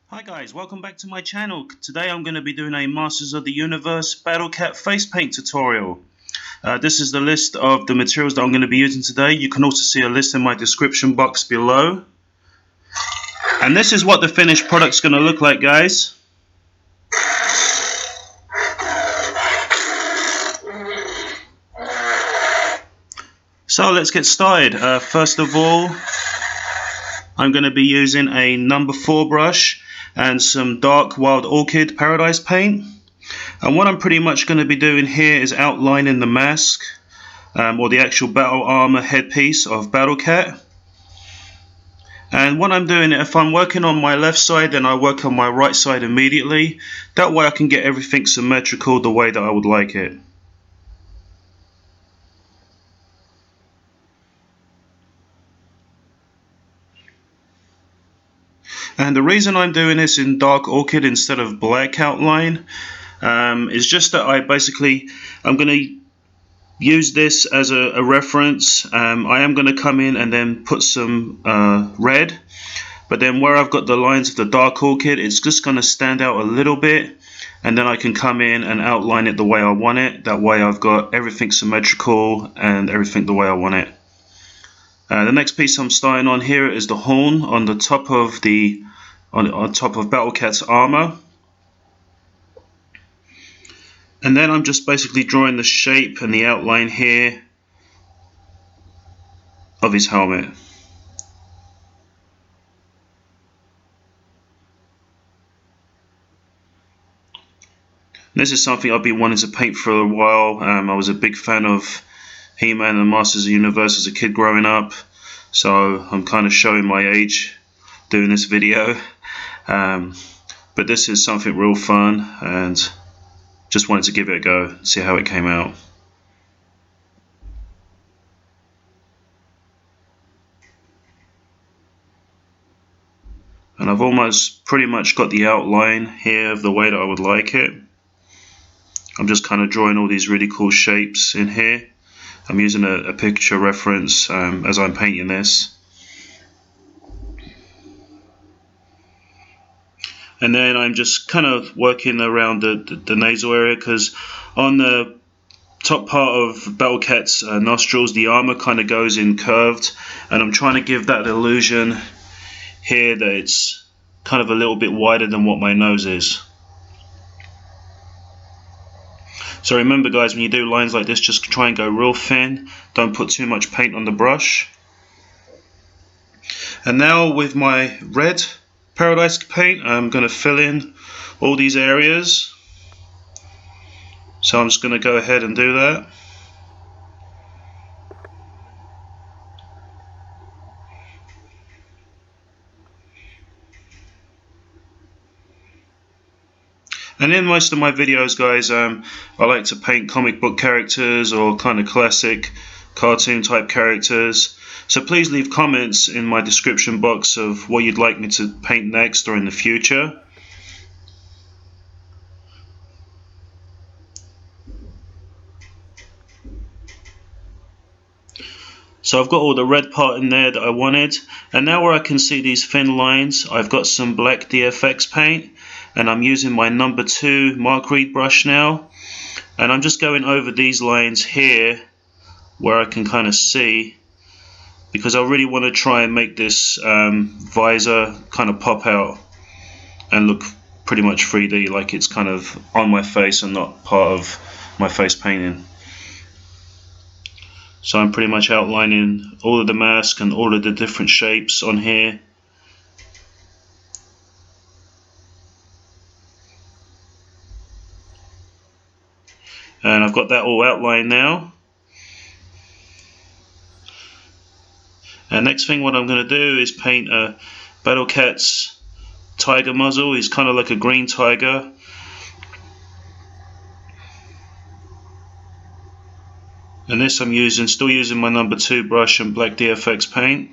Hi guys, welcome back to my channel. Today I'm going to be doing a Masters of the Universe Battle Cat face paint tutorial. This is the list of the materials that I'm going to be using today. You can also see a list in my description box below. And this is what the finished product's going to look like, guys. So let's get started. First of all, I'm going to be using a number 4 brush and some dark Wild Orchid Paradise paint. And what I'm pretty much going to be doing here is outlining the mask or the actual battle armor headpiece of Battle Cat. And when I'm doing it, if I'm working on my left side, then I work on my right side immediately. That way I can get everything symmetrical the way that I would like it. And the reason I'm doing this in dark orchid instead of black outline is just that I'm going to use this as a reference. I am going to come in and then put some red, but then where I've got the lines of the dark orchid, it's just going to stand out a little bit, and then I can come in and outline it the way I want it. That way I've got everything symmetrical and everything the way I want it. The next piece I'm starting on here is the horn on the top of on top of Battle Cat's armor. And then I'm just basically drawing the shape and the outline here of his helmet. This is something I've been wanting to paint for a while. I was a big fan of He-Man and Masters of the Universe as a kid growing up, so I'm kind of showing my age doing this video. But this is something real fun, and just wanted to give it a go, see how it came out. And I've almost pretty much got the outline here of the way that I would like it. I'm just kind of drawing all these really cool shapes in here. I'm using a picture reference as I'm painting this. And then I'm just kind of working around the nasal area, because on the top part of Battle Cat's nostrils, the armor kind of goes in curved, and I'm trying to give that illusion here that it's kind of a little bit wider than what my nose is. So remember guys, when you do lines like this, just try and go real thin, don't put too much paint on the brush. And now with my red Paradise paint, I'm going to fill in all these areas. So I'm just going to go ahead and do that. And in most of my videos, guys, I like to paint comic book characters or kind of classic cartoon type characters. So please leave comments in my description box of what you'd like me to paint next or in the future. So I've got all the red part in there that I wanted, and now where I can see these thin lines, I've got some black DFX paint, and I'm using my number 2 Reid brush now, and I'm just going over these lines here where I can kind of see, because I really want to try and make this visor kind of pop out and look pretty much 3D, like it's kind of on my face and not part of my face painting. So I'm pretty much outlining all of the mask and all of the different shapes on here. And I've got that all outlined now. And next thing what I'm going to do is paint a Battle Cat's tiger muzzle. He's kind of like a green tiger. And this I'm still using my number 2 brush and black DFX paint.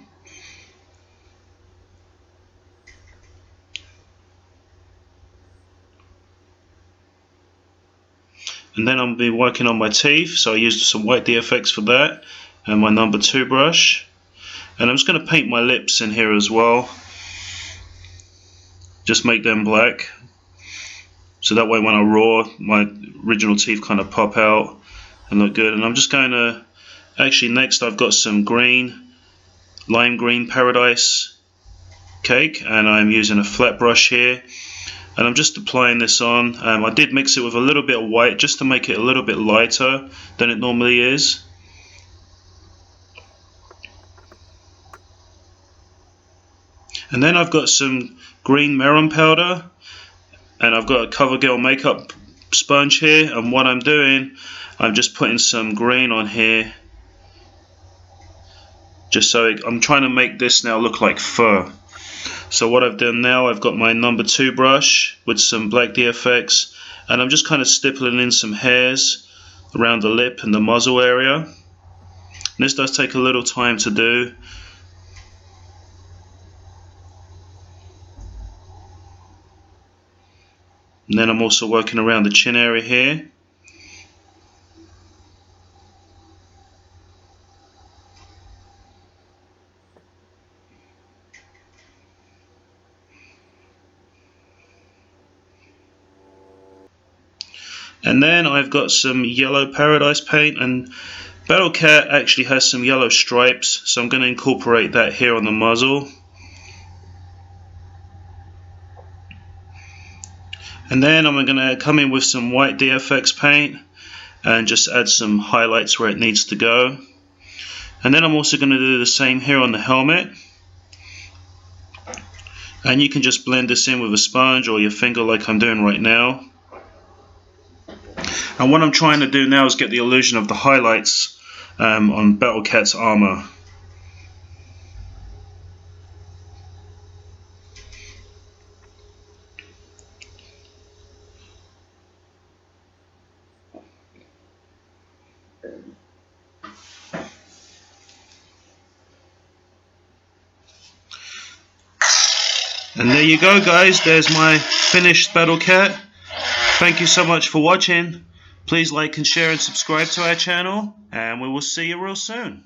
And then I'll be working on my teeth, so I used some white DFX for that and my number 2 brush. And I'm just going to paint my lips in here as well. Just make them black. So that way when I roar, my original teeth kind of pop out and look good. And I'm just going to, actually next I've got some green, lime green Paradise cake, and I'm using a flat brush here. And I'm just applying this on. I did mix it with a little bit of white just to make it a little bit lighter than it normally is. And then I've got some green Mehron powder, and I've got a CoverGirl makeup sponge here, and what I'm doing, I'm just putting some green on here, just so I'm trying to make this now look like fur. So what I've done now, I've got my number 2 brush with some black DFX, and I'm just kind of stippling in some hairs around the lip and the muzzle area. And this does take a little time to do. And then I'm also working around the chin area here. And then I've got some yellow Paradise paint, and Battle Cat actually has some yellow stripes, so I'm going to incorporate that here on the muzzle. And then I'm going to come in with some white DFX paint and just add some highlights where it needs to go. And then I'm also going to do the same here on the helmet. And you can just blend this in with a sponge or your finger like I'm doing right now. And what I'm trying to do now is get the illusion of the highlights on Battle Cat's armor. And there you go, guys, there's my finished Battle Cat. Thank you so much for watching. Please like and share and subscribe to our channel, and we will see you real soon.